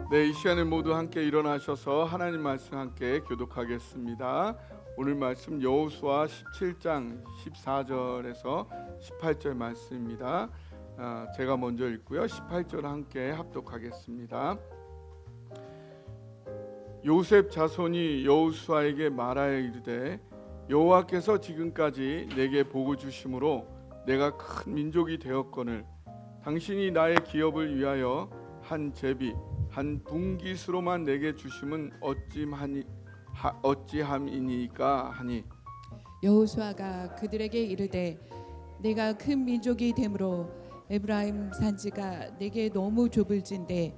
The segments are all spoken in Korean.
네, 이 시간에 모두 함께 일어나셔서 하나님 말씀 함께 교독하겠습니다. 오늘 말씀 여호수아 17장 14절에서 18절 말씀입니다. 제가 먼저 읽고요. 18절 함께 합독하겠습니다. 요셉 자손이 여호수아에게 말하여 이르되 여호와께서 지금까지 내게 복을 주심으로 내가 큰 민족이 되었거늘 당신이 나의 기업을 위하여 한 제비 한 분깃으로만 내게 주심은 어찌함이니까 하니 여호수아가 그들에게 이르되 내가 큰 민족이 되므로 에브라임 산지가 내게 너무 좁을진데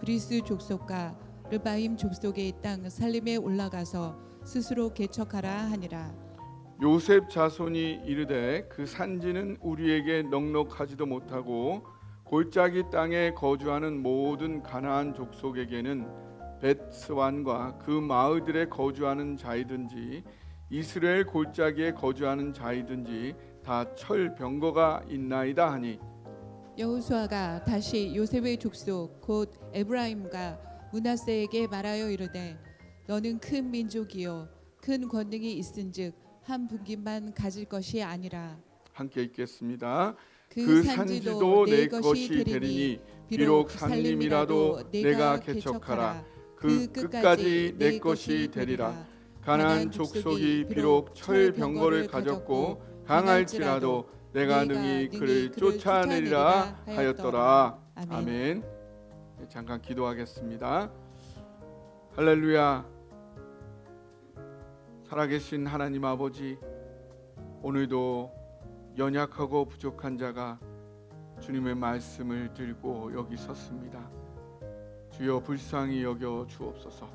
브리스 족속과 르바임 족속의 땅 살림에 올라가서 스스로 개척하라 하니라. 요셉 자손이 이르되 그 산지는 우리에게 넉넉하지도 못하고 골짜기 땅에 거주하는 모든 가나안 족속에게는 벳스완과 그 마을들에 거주하는 자이든지 이스라엘 골짜기에 거주하는 자이든지 다 철병거가 있나이다 하니 여호수아가 다시 요셉의 족속 곧 에브라임과 므낫세에게 말하여 이르되 너는 큰 민족이요 큰 권능이 있은즉 한 분깃만 가질 것이 아니라. 함께 읽겠습니다. 그 산지도 내 것이 되리니 비록 살림이라도 내가 개척하라. 그 끝까지 내 것이 되리라. 가나안 족속이 비록 철병거를 가졌고 강할지라도 내가 능히 그를 쫓아내리라 하였더라. 아멘. 잠깐 기도하겠습니다. 할렐루야. 살아계신 하나님 아버지, 오늘도 연약하고 부족한 자가 주님의 말씀을 들고 여기 섰습니다. 주여 불쌍히 여겨 주옵소서.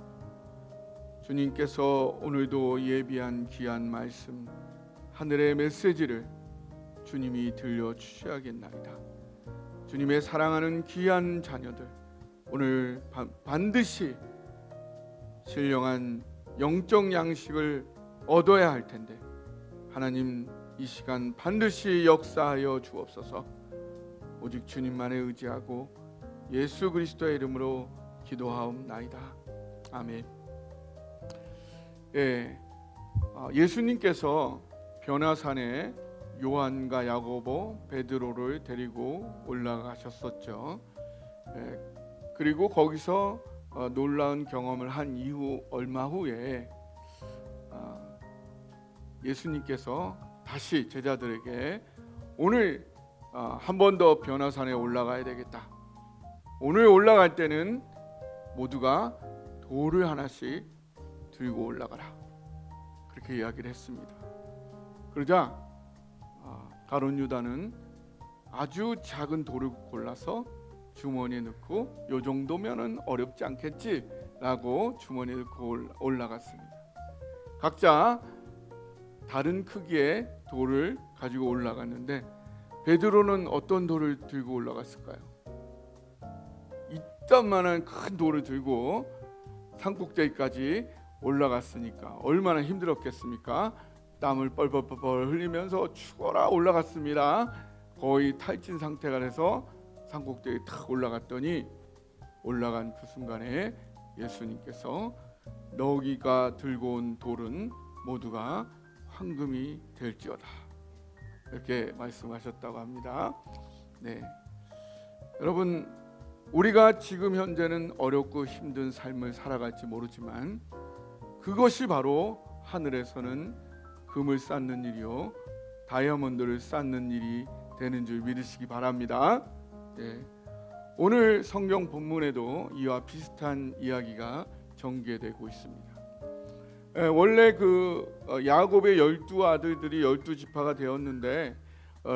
주님께서 오늘도 예비한 귀한 말씀, 하늘의 메시지를 주님이 들려주셔야겠나이다. 주님의 사랑하는 귀한 자녀들, 오늘 반드시 신령한 영적 양식을 얻어야 할 텐데 하나님 이 시간 반드시 역사하여 주옵소서. 오직 주님만에 의지하고 예수 그리스도의 이름으로 기도하옵나이다. 아멘. 예수님께서 변화산에 요한과 야고보, 베드로를 데리고 올라가셨었죠. 그리고 거기서 놀라운 경험을 한 이후 얼마 후에 예수님께서 다시 제자들에게 오늘 한 번 더 변화산에 올라가야 되겠다. 오늘 올라갈 때는 모두가 돌을 하나씩 들고 올라가라. 그렇게 이야기를 했습니다. 그러자 가룟 유다는 아주 작은 돌을 골라서 주머니에 넣고 요 정도면은 어렵지 않겠지라고 주머니에 넣고 올라갔습니다. 각자 다른 크기의 돌을 가지고 올라갔는데 베드로는 어떤 돌을 들고 올라갔을까요? 이딴만한 큰 돌을 들고 산꼭대기까지 올라갔으니까 얼마나 힘들었겠습니까? 땀을 뻘뻘뻘 흘리면서 죽어라 올라갔습니다. 거의 탈진 상태가 돼서 산꼭대기에 탁 올라갔더니 올라간 그 순간에 예수님께서 너희가 들고 온 돌은 모두가 황금이 될지어다 이렇게 말씀하셨다고 합니다. 네, 여러분 우리가 지금 현재는 어렵고 힘든 삶을 살아갈지 모르지만 그것이 바로 하늘에서는 금을 쌓는 일이요 다이아몬드를 쌓는 일이 되는 줄 믿으시기 바랍니다. 네, 오늘 성경 본문에도 이와 비슷한 이야기가 전개되고 있습니다. 원래 야곱의 12 아들들이 12지파가 되었는데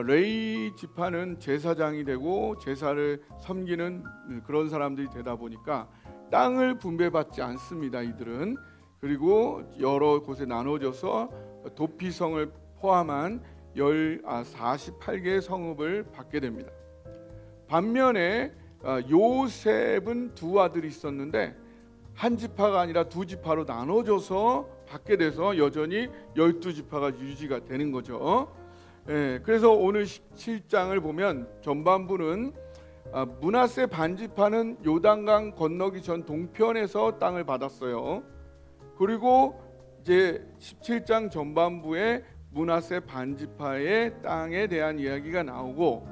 레위 지파는 제사장이 되고 제사를 섬기는 그런 사람들이 되다 보니까 땅을 분배받지 않습니다. 이들은. 그리고 여러 곳에 나눠져서 도피성을 포함한 48개의 성읍을 받게 됩니다. 반면에 요셉은 두 아들이 있었는데 한 지파가 아니라 두 지파로 나눠져서 받게 돼서 여전히 12지파가 유지가 되는 거죠. 그래서 오늘 17장을 보면 전반부는 므낫세 반지파는 요단강 건너기 전 동편에서 땅을 받았어요. 그리고 이제 17장 전반부에 므낫세 반지파의 땅에 대한 이야기가 나오고,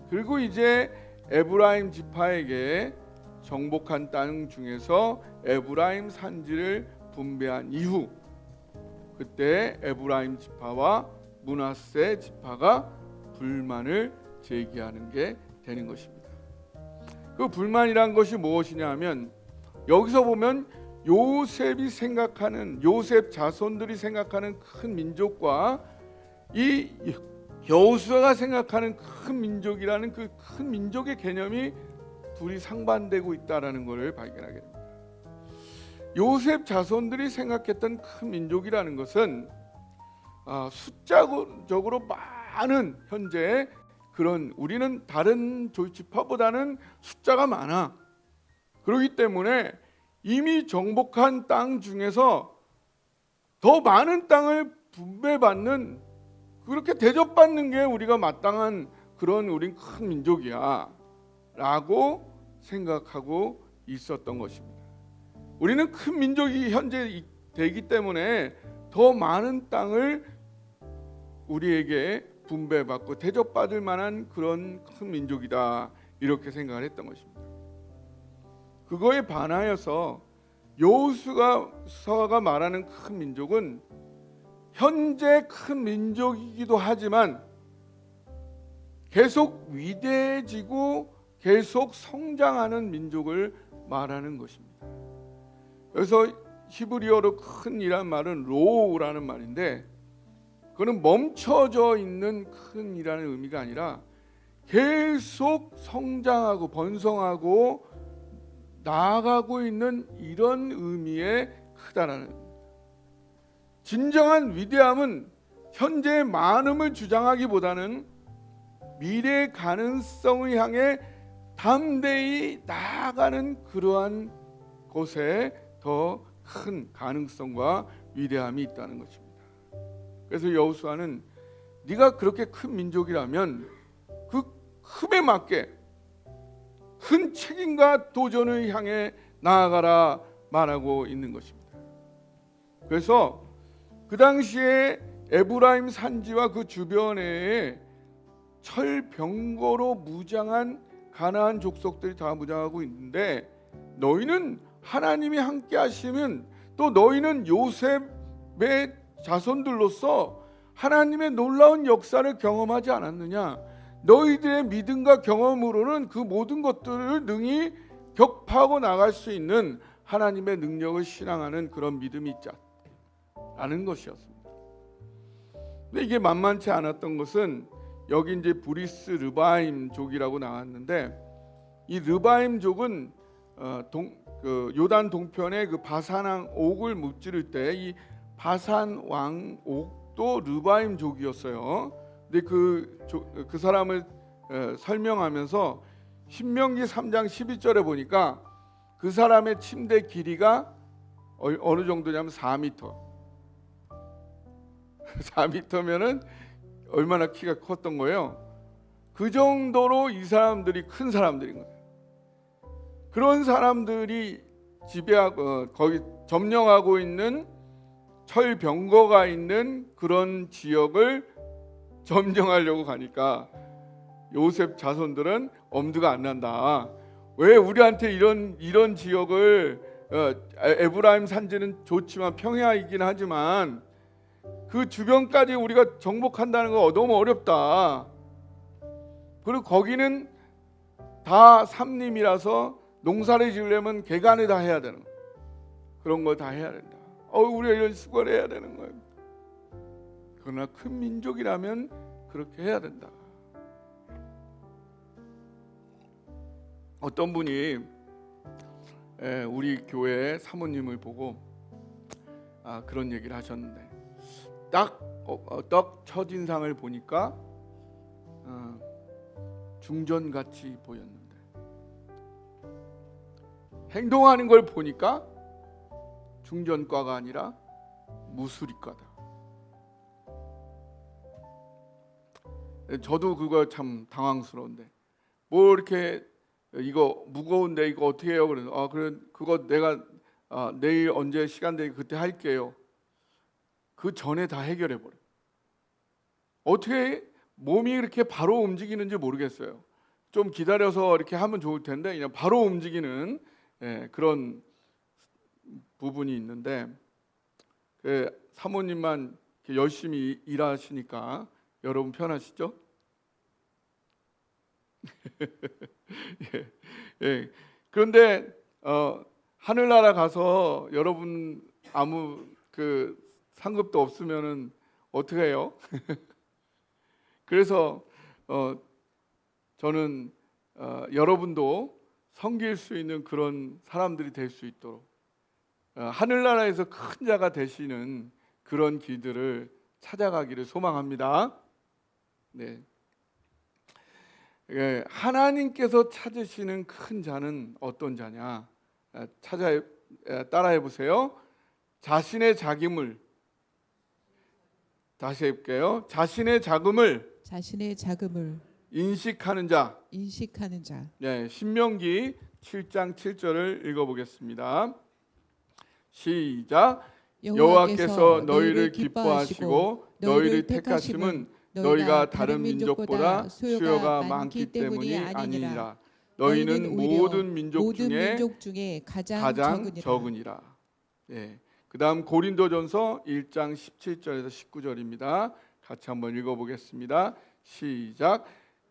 그리고 이제 에브라임 지파에게 정복한 땅 중에서 에브라임 산지를 분배한 이후, 그때 에브라임 지파와 므낫세 지파가 불만을 제기하는 게 되는 것입니다. 그 불만이란 것이 무엇이냐면, 여기서 보면 요셉이 생각하는, 요셉 자손들이 생각하는 큰 민족과 이 여호수아가 생각하는 큰 민족이라는 그 큰 민족의 개념이 둘이 상반되고 있다라는 것을 발견하게 됩니다. 요셉 자손들이 생각했던 큰 민족이라는 것은 숫자적으로 많은, 현재 그런, 우리는 다른 지파보다는 숫자가 많아. 그렇기 때문에 이미 정복한 땅 중에서 더 많은 땅을 분배받는, 그렇게 대접받는 게 우리가 마땅한 그런, 우린 큰 민족이야 라고 생각하고 있었던 것입니다. 우리는 큰 민족이 현재 되기 때문에 더 많은 땅을 우리에게 분배받고 대접받을 만한 그런 큰 민족이다, 이렇게 생각을 했던 것입니다. 그거에 반하여서 여호수아가 말하는 큰 민족은 현재 큰 민족이기도 하지만 계속 위대해지고 계속 성장하는 민족을 말하는 것입니다. 그래서 히브리어로 큰이란 말은 로우라는 말인데, 그는 멈춰져 있는 큰이라는 의미가 아니라 계속 성장하고 번성하고 나아가고 있는 이런 의미의 크다라는, 진정한 위대함은 현재의 많음을 주장하기보다는 미래의 가능성을 향해 담대히 나아가는 그러한 곳에 더 큰 가능성과 위대함이 있다는 것입니다. 그래서 여호수아는 네가 그렇게 큰 민족이라면 그 흠에 맞게 큰 책임과 도전을 향해 나아가라 말하고 있는 것입니다. 그래서 그 당시에 에브라임 산지와 그 주변에 철병거로 무장한 가나안 족속들이 다 무장하고 있는데, 너희는 하나님이 함께 하시면, 또 너희는 요셉의 자손들로서 하나님의 놀라운 역사를 경험하지 않았느냐? 너희들의 믿음과 경험으로는 그 모든 것들을 능히 격파하고 나갈 수 있는 하나님의 능력을 신앙하는 그런 믿음이 있자라는 것이었습니다. 근데 이게 만만치 않았던 것은, 여기 이제 브리스 르바임족이라고 나왔는데, 이 르바임족은 요단 동편의 그 바산 왕 옥을 무찌를 때 이 바산 왕 옥도 르바임족이었어요. 근데 그 사람을 설명하면서 신명기 3장 12절에 보니까 그 사람의 침대 길이가 어느 정도냐면 4m. 4m면은 얼마나 키가 컸던 거예요. 그 정도로 이 사람들이 큰 사람들인 거예요. 그런 사람들이 지배하고 거기 점령하고 있는 철병거가 있는 그런 지역을 점령하려고 가니까 요셉 자손들은 엄두가 안 난다. 왜 우리한테 이런 지역을, 에브라임 산지는 좋지만 평야이긴 하지만 그 주변까지 우리가 정복한다는 거 너무 어렵다. 그리고 거기는 다 삼림이라서 농사를 지으려면 개간을 다 해야 되는, 그런 거 다 해야 된다. 우리가 이런 수고를 해야 되는 거예요. 그러나 큰 민족이라면 그렇게 해야 된다. 어떤 분이 우리 교회 사모님을 보고 그런 얘기를 하셨는데, 딱 첫인상을 보니까 중전같이 보였는데, 행동하는 걸 보니까 중전과가 아니라 무술이과다. 저도 그거 참 당황스러운데, 뭐 이렇게 이거 무거운데 이거 어떻게 해요? 그래서 그래 그거 내가 내일 언제 시간 되게 그때 할게요. 그 전에 다 해결해 버려. 어떻게 몸이 이렇게 바로 움직이는지 모르겠어요. 좀 기다려서 이렇게 하면 좋을 텐데 그냥 바로 움직이는 그런 부분이 있는데 사모님만 이렇게 열심히 일하시니까 여러분 편하시죠? 예. 그런데 하늘나라 가서 여러분 아무 그 상급도 없으면은 어떻게 해요? 그래서 저는 여러분도 섬길 수 있는 그런 사람들이 될 수 있도록 하늘나라에서 큰 자가 되시는 그런 길들을 찾아가기를 소망합니다. 네. 하나님께서 찾으시는 큰 자는 어떤 자냐? 따라해 보세요. 자신의 자금을 다시 해볼게요. 자신의 자금을 인식하는 자. 네, 신명기 7장 7절을 읽어보겠습니다. 시작. 여호와께서 너희를 기뻐하시고 너희를 택하심은 너희가 다른 민족보다 수요가 많기 때문이 아니니라. 너희는 모든 민족 중에 가장 적으니라. 예. 그다음 고린도전서 1장 17절에서 19절입니다. 같이 한번 읽어보겠습니다. 시작.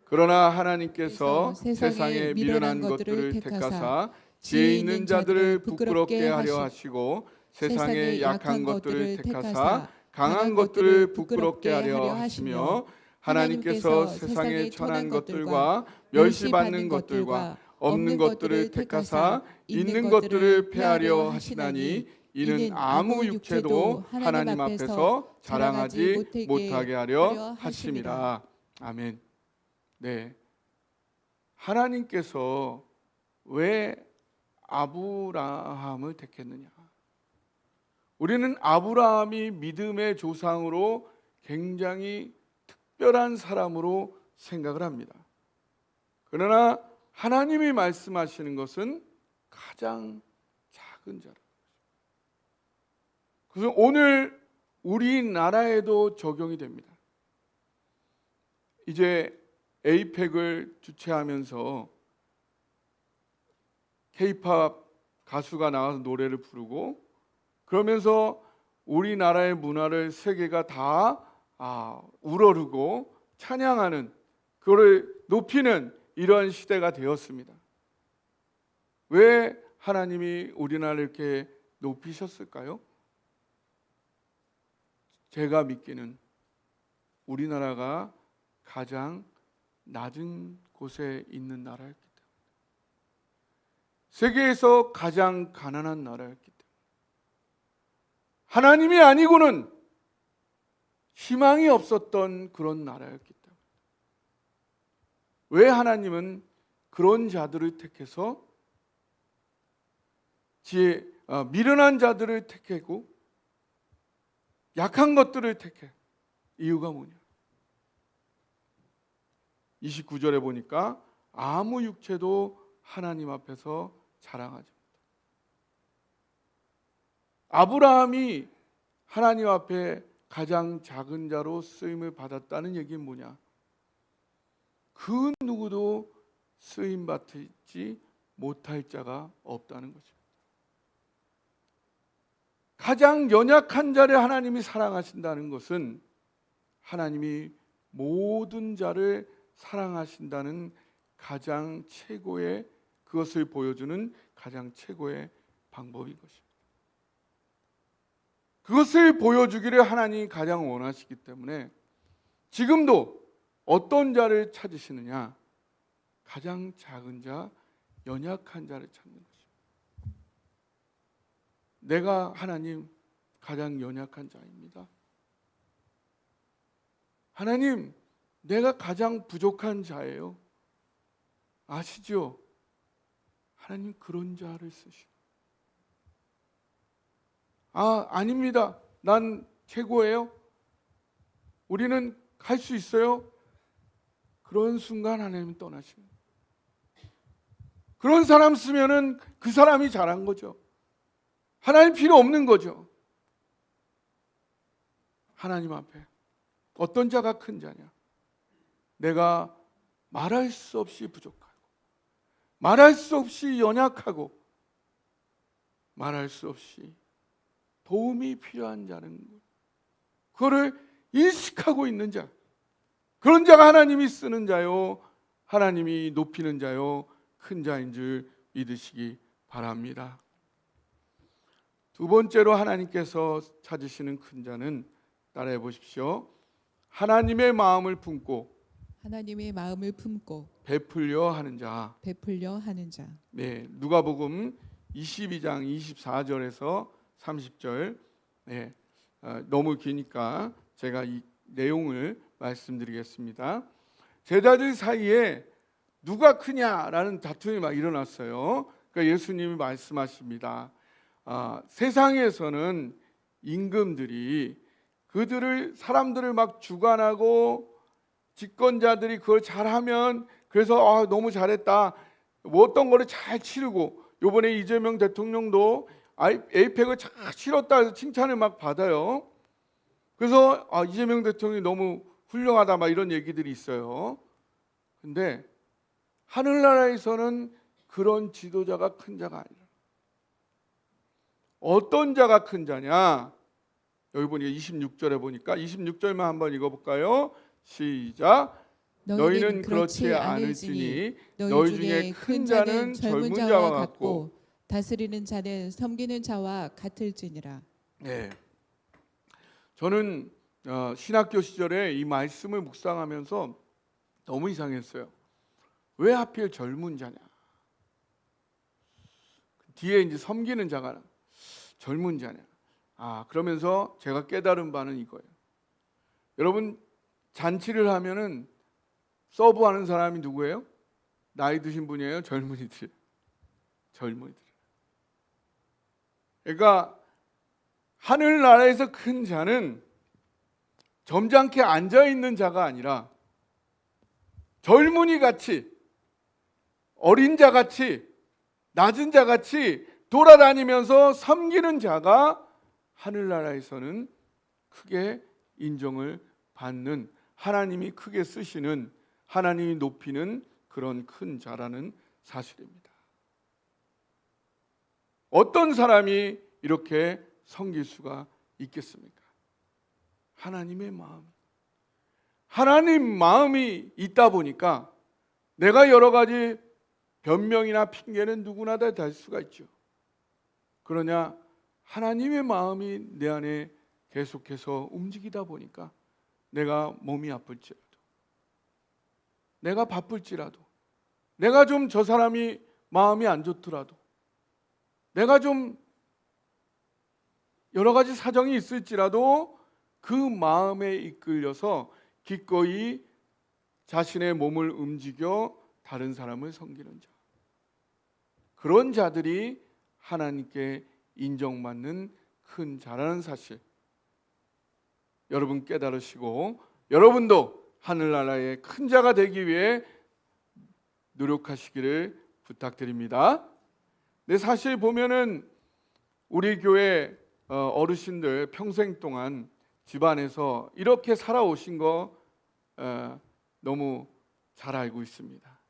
그러나 하나님께서 세상에 미련한 것들을 택하사 지혜 있는 자들을 부끄럽게 하려 하시고 세상에 약한 것들을 택하사 강한 것들을 부끄럽게 하려 하시며 하나님께서 세상에 천한 것들과 멸시받는 것들과 없는 것들을 택하사 있는 것들을 폐하려 하시나니 이는 아무 육체도 하나님 앞에서 자랑하지 못하게 하려 하심이라. 아멘. 네. 하나님께서 왜 아브라함을 택했느냐? 우리는 아브라함이 믿음의 조상으로 굉장히 특별한 사람으로 생각을 합니다. 그러나 하나님이 말씀하시는 것은 가장 작은 자라. 그래서 오늘 우리나라에도 적용이 됩니다. 이제 에이펙을 주최하면서 K-팝 가수가 나와서 노래를 부르고 그러면서 우리나라의 문화를 세계가 다 우러르고 찬양하는, 그거를 높이는 이러한 시대가 되었습니다. 왜 하나님이 우리나라를 이렇게 높이셨을까요? 제가 믿기는 우리나라가 가장 낮은 곳에 있는 나라였기 때문에, 세계에서 가장 가난한 나라였기 때문에, 하나님이 아니고는 희망이 없었던 그런 나라였기 때문에, 왜 하나님은 그런 자들을 택해서 미련한 자들을 택하고 약한 것들을 택해? 이유가 뭐냐? 29절에 보니까 아무 육체도 하나님 앞에서 자랑하지 못해. 아브라함이 하나님 앞에 가장 작은 자로 쓰임을 받았다는 얘기는 뭐냐? 그 누구도 쓰임 받지 못할 자가 없다는 것입니다. 가장 연약한 자를 하나님이 사랑하신다는 것은 하나님이 모든 자를 사랑하신다는 가장 최고의, 그것을 보여주는 가장 최고의 방법인 것입니다. 그것을 보여주기를 하나님이 가장 원하시기 때문에 지금도 어떤 자를 찾으시느냐? 가장 작은 자, 연약한 자를 찾는 것입니다. 내가 하나님 가장 연약한 자입니다. 하나님, 내가 가장 부족한 자예요. 아시죠? 하나님 그런 자를 쓰시고, 아닙니다. 난 최고예요. 우리는 갈 수 있어요. 그런 순간 하나님은 떠나십니다. 그런 사람 쓰면은 그 사람이 잘한 거죠. 하나님 필요 없는 거죠. 하나님 앞에 어떤 자가 큰 자냐? 내가 말할 수 없이 부족하고, 말할 수 없이 연약하고, 말할 수 없이 도움이 필요한 자는 그거를 인식하고 있는 자, 그런 자가 하나님이 쓰는 자요, 하나님이 높이는 자요, 큰 자인 줄 믿으시기 바랍니다. 두 번째로 하나님께서 찾으시는 큰 자는 따라해 보십시오. 하나님의 마음을 품고 하나님의 마음을 품고 베풀려 하는 자. 베풀려 하는 자. 네, 누가복음 22장 24절에서 30절. 네, 너무 기니까 제가 이 내용을 말씀드리겠습니다. 제자들 사이에 누가 크냐라는 다툼이 막 일어났어요. 그러니까 예수님이 말씀하십니다. 세상에서는 임금들이 그들을 사람들을 막 주관하고 집권자들이 그걸 잘하면 그래서 너무 잘했다. 뭐 어떤 거를 잘 치르고 이번에 이재명 대통령도 에이펙을 잘 치렀다 해서 칭찬을 막 받아요. 그래서 이재명 대통령이 너무 훌륭하다 막 이런 얘기들이 있어요. 근데 하늘나라에서는 그런 지도자가 큰 자가 아니라 어떤 자가 큰 자냐? 여기 보니까 26절에 보니까 26절만 한번 읽어볼까요? 시작. 너희는 그렇지 않을지니 너희 중에 큰 자는 젊은 자와 같고 다스리는 자는 섬기는 자와 같을지니라. 네. 저는 신학교 시절에 이 말씀을 묵상하면서 너무 이상했어요. 왜 하필 젊은 자냐? 뒤에 이제 섬기는 자가 젊은 자냐? 그러면서 제가 깨달은 바는 이거예요. 여러분, 잔치를 하면은 서브하는 사람이 누구예요? 나이 드신 분이에요? 젊은이들. 젊은이들. 그러니까 하늘나라에서 큰 자는 점잖게 앉아 있는 자가 아니라 젊은이 같이, 어린 자 같이, 낮은 자 같이 돌아다니면서 섬기는 자가 하늘나라에서는 크게 인정을 받는, 하나님이 크게 쓰시는, 하나님이 높이는 그런 큰 자라는 사실입니다. 어떤 사람이 이렇게 섬길 수가 있겠습니까? 하나님의 마음. 하나님 마음이 있다 보니까 내가 여러 가지 변명이나 핑계는 누구나 다 댈 수가 있죠. 그러냐? 하나님의 마음이 내 안에 계속해서 움직이다 보니까 내가 몸이 아플지라도, 내가 바쁠지라도, 내가 좀 저 사람이 마음이 안 좋더라도, 내가 좀 여러 가지 사정이 있을지라도 그 마음에 이끌려서 기꺼이 자신의 몸을 움직여 다른 사람을 섬기는 자, 그런 자들이 하나님께 인정받는 큰 자라는 사실 여러분 깨달으시고 여러분도 하늘나라의 큰 자가 되기 위해 노력하시기를 부탁드립니다. 근데 사실 보면은 우리 교회 어르신들 평생 동안 집안에서 이렇게 살아오신 거 너무 잘 알고 있습니다.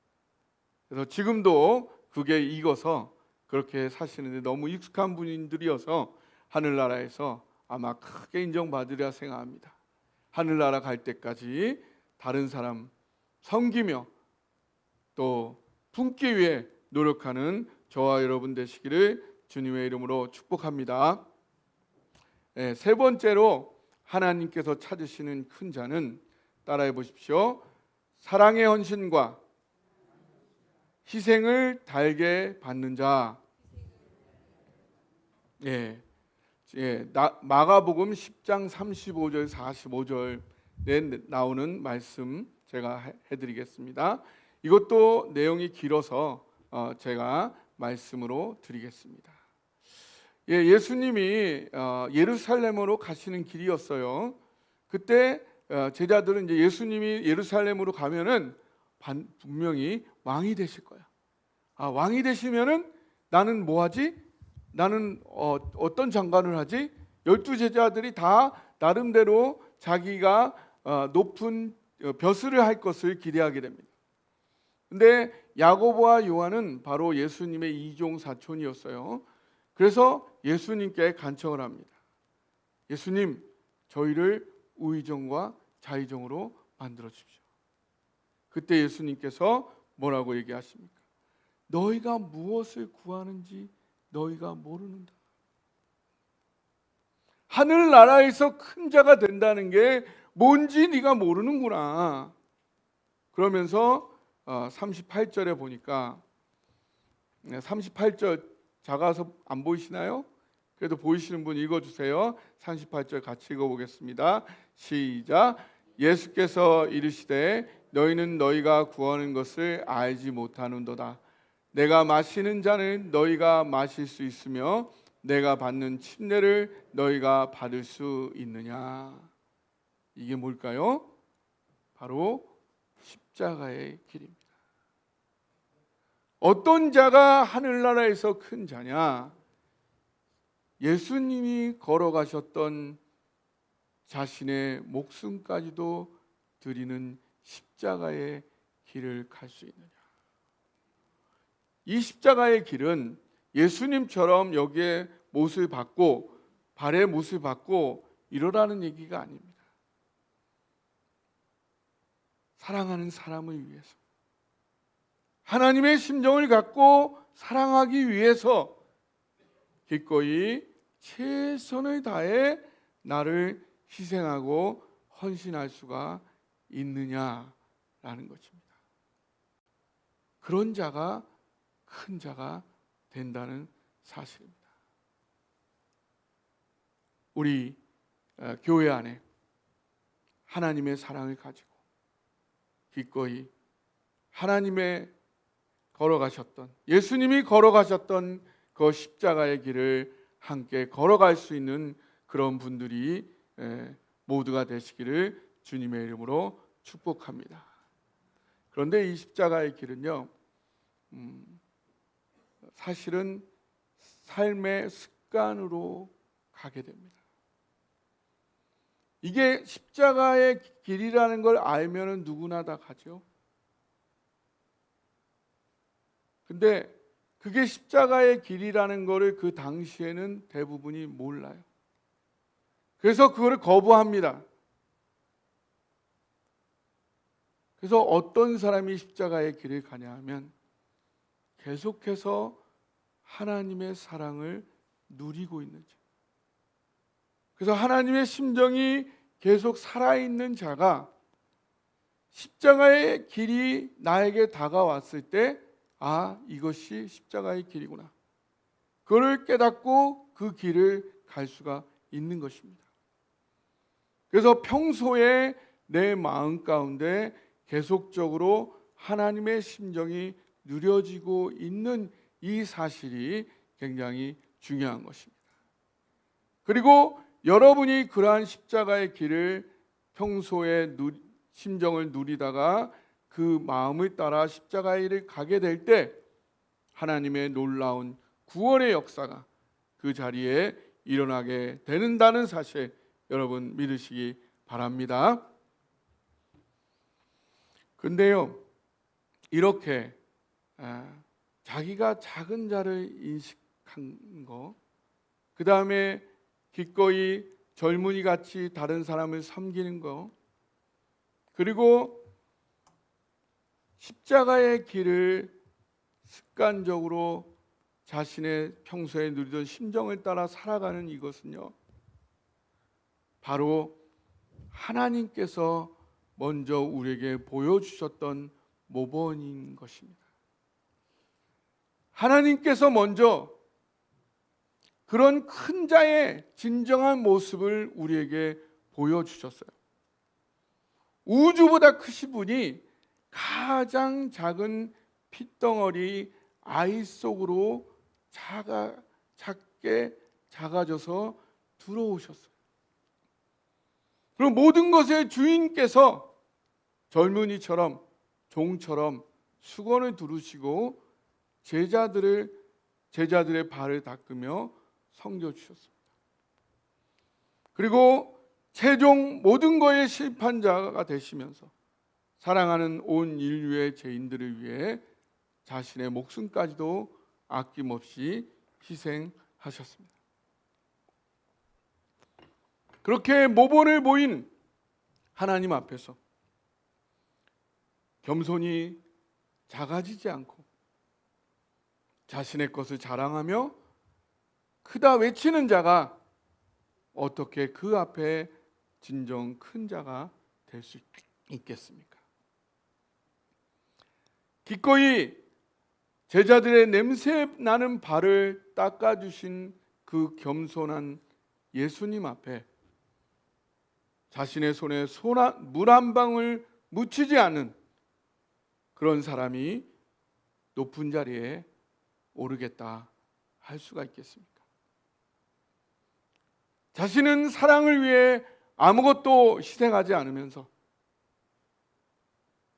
그래서 지금도 그게 익어서 그렇게 사시는데 너무 익숙한 분들이어서 하늘나라에서 아마 크게 인정받으리라 생각합니다. 하늘나라 갈 때까지 다른 사람 섬기며 또 품기 위해 노력하는 저와 여러분 되시기를 주님의 이름으로 축복합니다. 세 번째로 하나님께서 찾으시는 큰 자는 따라해 보십시오. 사랑의 헌신과 희생을 달게 받는 자. 마가복음 10장 35절 45절에 나오는 말씀 제가 해드리겠습니다. 이것도 내용이 길어서 제가 말씀으로 드리겠습니다. 예수님이 예루살렘으로 가시는 길이었어요. 그때 제자들은 이제 예수님이 예루살렘으로 가면은 분명히 왕이 되실 거야. 왕이 되시면은 나는 뭐 하지? 나는 어떤 장관을 하지? 12제자들이 다 나름대로 자기가 높은 벼슬을 할 것을 기대하게 됩니다. 근데 야고보와 요한은 바로 예수님의 이종 사촌이었어요. 그래서 예수님께 간청을 합니다. 예수님, 저희를 우의정과 좌의정으로 만들어 주십시오. 그때 예수님께서 뭐라고 얘기하십니까? 너희가 무엇을 구하는지 너희가 모르는다. 하늘나라에서 큰 자가 된다는 게 뭔지 네가 모르는구나. 그러면서 38절에 보니까 38절 작아서 안 보이시나요? 그래도 보이시는 분 읽어주세요. 38절 같이 읽어보겠습니다. 시작. 예수께서 이르시되 너희는 너희가 구하는 것을 알지 못하는도다. 내가 마시는 잔을 너희가 마실 수 있으며 내가 받는 침례를 너희가 받을 수 있느냐. 이게 뭘까요? 바로 십자가의 길입니다. 어떤 자가 하늘나라에서 큰 자냐? 예수님이 걸어가셨던 자신의 목숨까지도 드리는 십자가의 길을 갈 수 있느냐. 이 십자가의 길은 예수님처럼 여기에 못을 받고 발에 못을 받고 이러라는 얘기가 아닙니다. 사랑하는 사람을 위해서, 하나님의 심정을 갖고 사랑하기 위해서 기꺼이 최선을 다해 나를 희생하고 헌신할 수가 있느냐라는 것입니다. 그런 자가 큰 자가 된다는 사실입니다. 우리 교회 안에 하나님의 사랑을 가지고 기꺼이 하나님의 걸어가셨던, 예수님이 걸어가셨던 그 십자가의 길을 함께 걸어갈 수 있는 그런 분들이 모두가 되시기를 주님의 이름으로 축복합니다. 그런데 이 십자가의 길은요, 사실은 삶의 습관으로 가게 됩니다. 이게 십자가의 길이라는 걸 알면은 누구나 다 가죠. 근데 그게 십자가의 길이라는 거를 그 당시에는 대부분이 몰라요. 그래서 그거를 거부합니다. 그래서 어떤 사람이 십자가의 길을 가냐 하면 계속해서 하나님의 사랑을 누리고 있는 자. 그래서 하나님의 심정이 계속 살아있는 자가 십자가의 길이 나에게 다가왔을 때 이것이 십자가의 길이구나. 그걸 깨닫고 그 길을 갈 수가 있는 것입니다. 그래서 평소에 내 마음 가운데 계속적으로 하나님의 심정이 누려지고 있는 이 사실이 굉장히 중요한 것입니다. 그리고 여러분이 그러한 십자가의 길을 평소에 심정을 누리다가 그 마음을 따라 십자가의 길을 가게 될 때 하나님의 놀라운 구원의 역사가 그 자리에 일어나게 되는다는 사실 여러분 믿으시기 바랍니다. 근데요, 이렇게 자기가 작은 자를 인식한 거, 그 다음에 기꺼이 젊은이 같이 다른 사람을 섬기는 거, 그리고 십자가의 길을 습관적으로 자신의 평소에 누리던 심정을 따라 살아가는 이것은요, 바로 하나님께서 먼저 우리에게 보여주셨던 모범인 것입니다. 하나님께서 먼저 그런 큰 자의 진정한 모습을 우리에게 보여주셨어요. 우주보다 크신 분이 가장 작은 핏덩어리 아이 속으로 작게 작아져서 들어오셨어요. 그리고 모든 것의 주인께서 젊은이처럼 종처럼 수건을 두르시고 제자들의 발을 닦으며 섬겨 주셨습니다. 그리고 최종 모든 것의 심판자가 되시면서 사랑하는 온 인류의 죄인들을 위해 자신의 목숨까지도 아낌없이 희생하셨습니다. 그렇게 모본을 보인 하나님 앞에서 겸손히 작아지지 않고 자신의 것을 자랑하며 크다 외치는 자가 어떻게 그 앞에 진정 큰 자가 될 수 있겠습니까? 기꺼이 제자들의 냄새 나는 발을 닦아주신 그 겸손한 예수님 앞에 자신의 손에 물 한 방울 묻히지 않은 그런 사람이 높은 자리에 오르겠다 할 수가 있겠습니까? 자신은 사랑을 위해 아무것도 희생하지 않으면서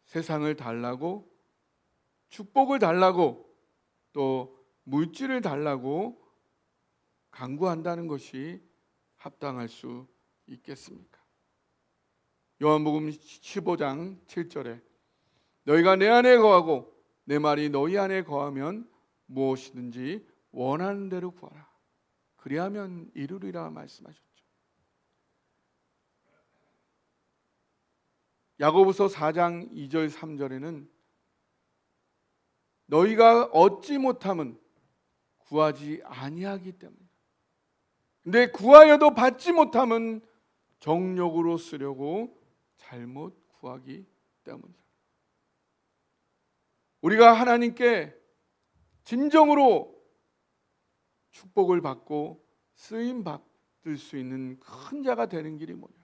세상을 달라고, 축복을 달라고, 또 물질을 달라고 강구한다는 것이 합당할 수 있겠습니까? 요한복음 15장 7절에 너희가 내 안에 거하고 내 말이 너희 안에 거하면 무엇이든지 원하는 대로 구하라. 그리하면 이루리라 말씀하셨죠. 야고보서 4장 2절 3절에는 너희가 얻지 못함은 구하지 아니하기 때문이다. 근데 구하여도 받지 못함은 정욕으로 쓰려고 잘못 구하기 때문이다. 우리가 하나님께 진정으로 축복을 받고 쓰임 받을 수 있는 큰 자가 되는 길이 뭐냐?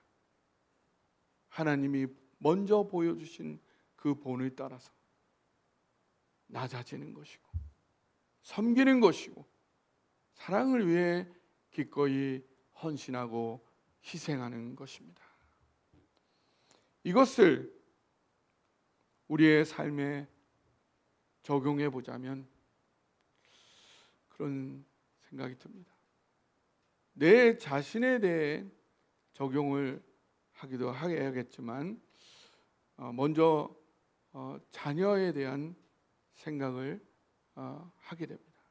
하나님이 먼저 보여주신 그 본을 따라서 낮아지는 것이고 섬기는 것이고 사랑을 위해 기꺼이 헌신하고 희생하는 것입니다. 이것을 우리의 삶에 적용해 보자면 그런 생각이 듭니다. 내 자신에 대해 적용을 하기도 해야겠지만 먼저 자녀에 대한 생각을 하게 됩니다.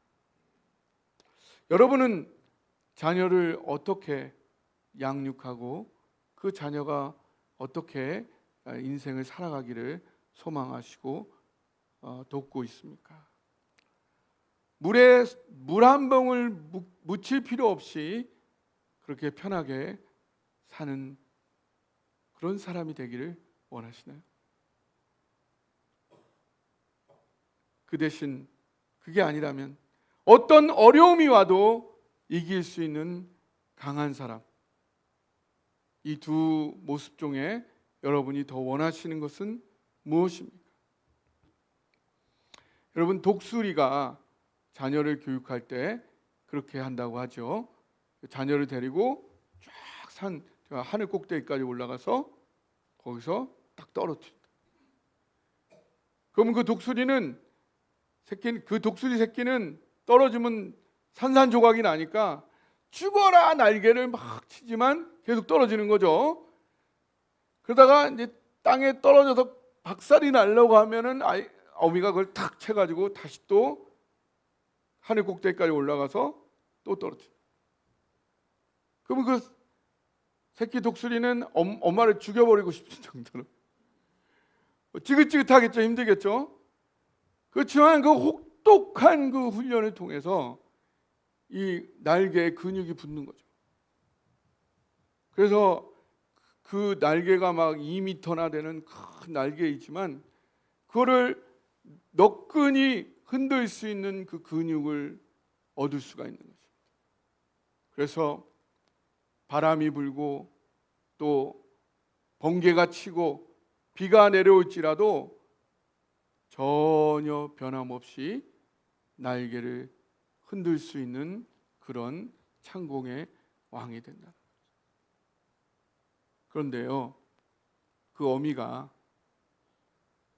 여러분은 자녀를 어떻게 양육하고 그 자녀가 어떻게 인생을 살아가기를 소망하시고 돕고 있습니까? 물에 물 한 방울 묻힐 필요 없이 그렇게 편하게 사는 그런 사람이 되기를 원하시나요? 그 대신 그게 아니라면 어떤 어려움이 와도 이길 수 있는 강한 사람, 이 두 모습 중에 여러분이 더 원하시는 것은 무엇입니까? 여러분, 독수리가 자녀를 교육할 때 그렇게 한다고 하죠. 자녀를 데리고 쫙 하늘 꼭대기까지 올라가서 거기서 딱 떨어뜨린다. 그러면 그 독수리 새끼는 떨어지면 산산조각이 나니까 죽어라 날개를 막 치지만 계속 떨어지는 거죠. 그러다가 이제 땅에 떨어져서 박살이 나려고 하면은 어미가 그걸 탁 채가지고 다시 또 하늘 꼭대기까지 올라가서 또 떨어뜨려. 그러면 그 새끼 독수리는 엄마를 죽여버리고 싶은 정도로 지긋지긋하겠죠, 힘들겠죠. 그렇지만 그 혹독한 그 훈련을 통해서 이 날개에 근육이 붙는 거죠. 그래서 그 날개가 막 2m나 되는 큰 날개이지만 그거를 너끈히 흔들 수 있는 그 근육을 얻을 수가 있는 것입니다. 그래서 바람이 불고 또 번개가 치고 비가 내려올지라도 전혀 변함없이 날개를 흔들 수 있는 그런 창공의 왕이 된다. 그런데요, 그 어미가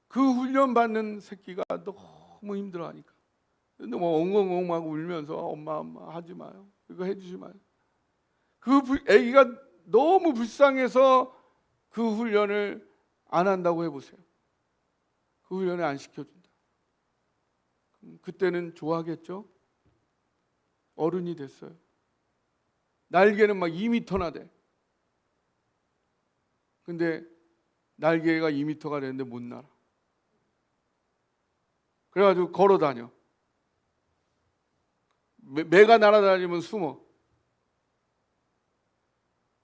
그 훈련받는 새끼가 너무 힘들어하니까 뭐 엉엉엉 울면서 엄마 하지 마요. 이거 해주지 마요. 아기가 너무 불쌍해서 그 훈련을 안 한다고 해보세요. 그 훈련을 안 시켜준다. 그때는 좋아하겠죠? 어른이 됐어요. 날개는 막 2m나 돼. 근데 날개가 2m가 되는데 못 날아. 그래가지고 걸어 다녀. 매가 날아다니면 숨어.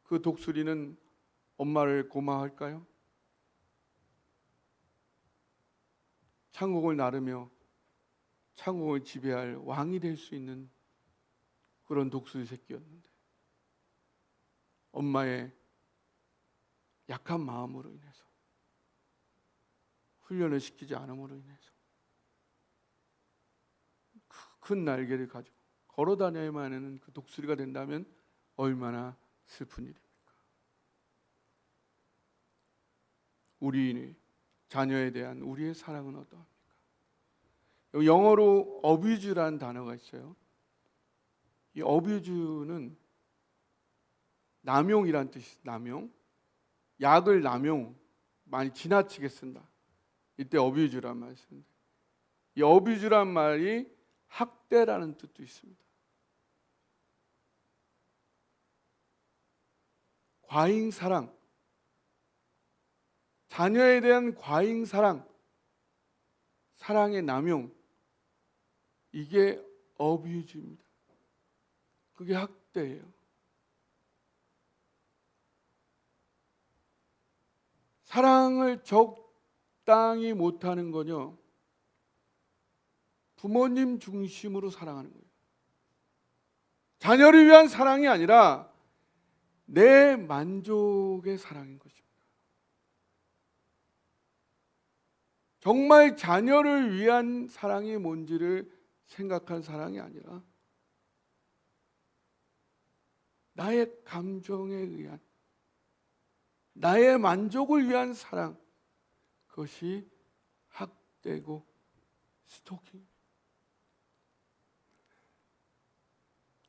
그 독수리는 엄마를 고마워할까요? 천국을 나르며 천국을 지배할 왕이 될 수 있는 그런 독수리 새끼였는데 엄마의 약한 마음으로 인해서 훈련을 시키지 않음으로 인해서 큰 날개를 가지고 걸어 다녀야만 하는 그 독수리가 된다면 얼마나 슬픈 일입니까? 우리 자녀에 대한 우리의 사랑은 어떠합니까? 영어로 abuse라는 단어가 있어요. 이 abuse는 남용이란 뜻이 남용, 약을 남용, 많이 지나치게 쓴다. 이때 abuse란 말을 쓰는데 이 abuse란 말이 학대라는 뜻도 있습니다. 과잉 사랑, 자녀에 대한 과잉 사랑, 사랑의 남용, 이게 abuse입니다. 그게 학대예요. 사랑을 적당히 못하는 거요. 부모님 중심으로 사랑하는 거예요. 자녀를 위한 사랑이 아니라 내 만족의 사랑인 것입니다. 정말 자녀를 위한 사랑이 뭔지를 생각한 사랑이 아니라 나의 감정에 의한 나의 만족을 위한 사랑, 그것이 학대고 스토킹.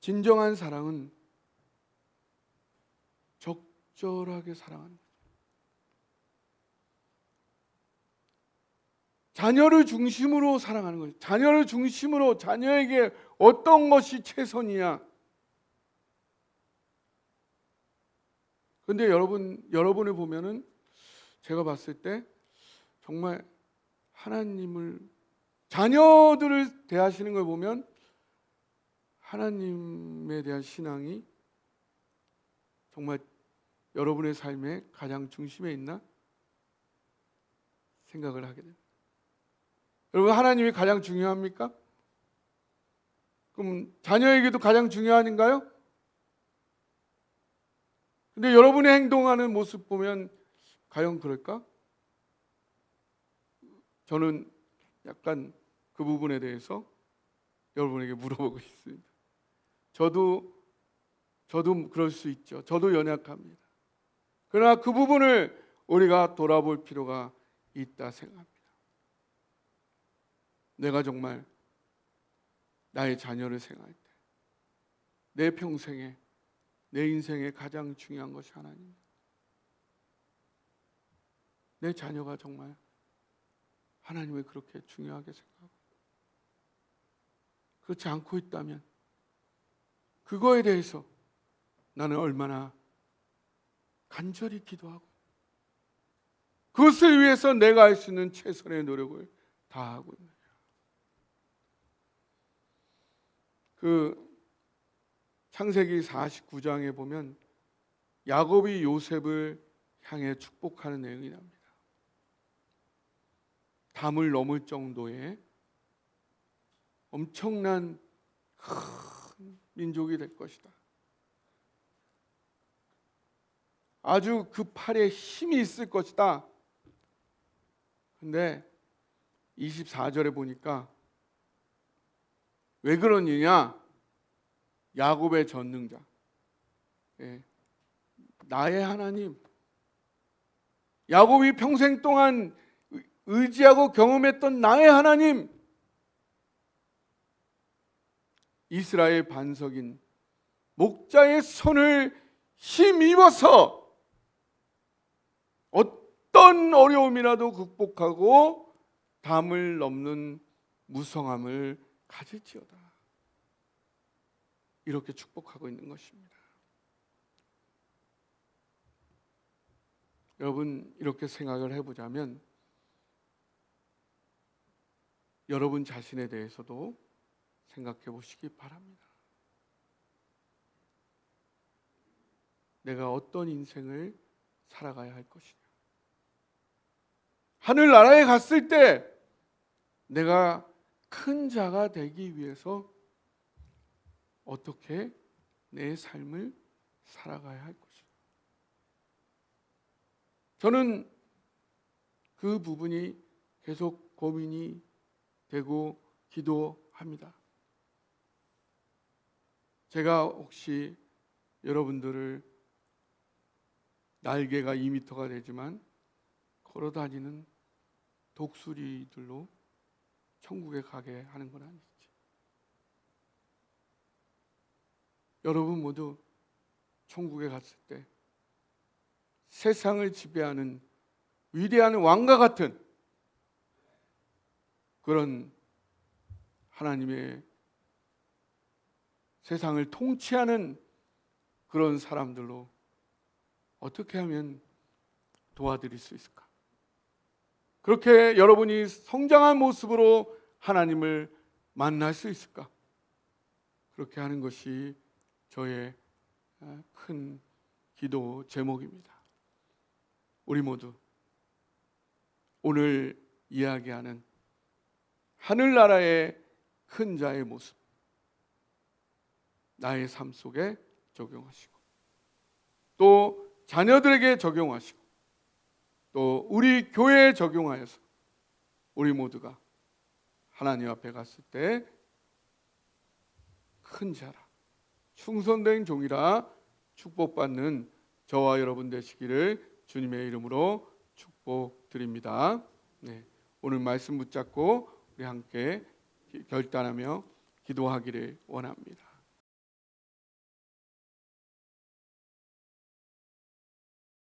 진정한 사랑은 적절하게 사랑하는 거죠. 자녀를 중심으로 사랑하는 거죠. 자녀를 중심으로 자녀에게 어떤 것이 최선이냐. 그런데 여러분을 보면은 제가 봤을 때 정말 하나님을 자녀들을 대하시는 걸 보면 하나님에 대한 신앙이 정말 여러분의 삶의 가장 중심에 있나 생각을 하게 됩니다. 여러분, 하나님이 가장 중요합니까? 그럼 자녀에게도 가장 중요한가요? 근데 여러분의 행동하는 모습 보면 과연 그럴까? 저는 약간 그 부분에 대해서 여러분에게 물어보고 있습니다. 저도 그럴 수 있죠. 저도 연약합니다. 그러나 그 부분을 우리가 돌아볼 필요가 있다 생각합니다. 내가 정말 나의 자녀를 생각할 때 내 평생에 내 인생에 가장 중요한 것이 하나님입니다. 내 자녀가 정말 하나님을 그렇게 중요하게 생각하고 그렇지 않고 있다면 그거에 대해서 나는 얼마나 간절히 기도하고 그것을 위해서 내가 할 수 있는 최선의 노력을 다하고 있느냐. 그 창세기 49장에 보면 야곱이 요셉을 향해 축복하는 내용이 납니다. 담을 넘을 정도의 엄청난 큰 민족이 될 것이다. 아주 그 팔에 힘이 있을 것이다. 근데 24절에 보니까 왜 그러느냐? 야곱의 전능자, 나의 하나님, 야곱이 평생 동안 의지하고 경험했던 나의 하나님, 이스라엘 반석인 목자의 손을 힘입어서 어떤 어려움이라도 극복하고 담을 넘는 무성함을 가질지어다. 이렇게 축복하고 있는 것입니다. 여러분, 이렇게 생각을 해보자면 여러분 자신에 대해서도 생각해 보시기 바랍니다. 내가 어떤 인생을 살아가야 할 것이냐. 하늘나라에 갔을 때 내가 큰 자가 되기 위해서 어떻게 내 삶을 살아가야 할 것이냐. 저는 그 부분이 계속 고민이 되고 기도합니다. 제가 혹시 여러분들을 날개가 2m가 되지만 걸어다니는 독수리들로 천국에 가게 하는 건 아니지. 여러분 모두 천국에 갔을 때 세상을 지배하는 위대한 왕과 같은 그런 하나님의 세상을 통치하는 그런 사람들로 어떻게 하면 도와드릴 수 있을까? 그렇게 여러분이 성장한 모습으로 하나님을 만날 수 있을까? 그렇게 하는 것이 저의 큰 기도 제목입니다. 우리 모두 오늘 이야기하는 하늘나라의 큰 자의 모습 나의 삶 속에 적용하시고 또 자녀들에게 적용하시고 또 우리 교회에 적용하여서 우리 모두가 하나님 앞에 갔을 때 큰 자라 충성된 종이라 축복받는 저와 여러분 되시기를 주님의 이름으로 축복드립니다. 네, 오늘 말씀 붙잡고 우리 함께 결단하며 기도하기를 원합니다.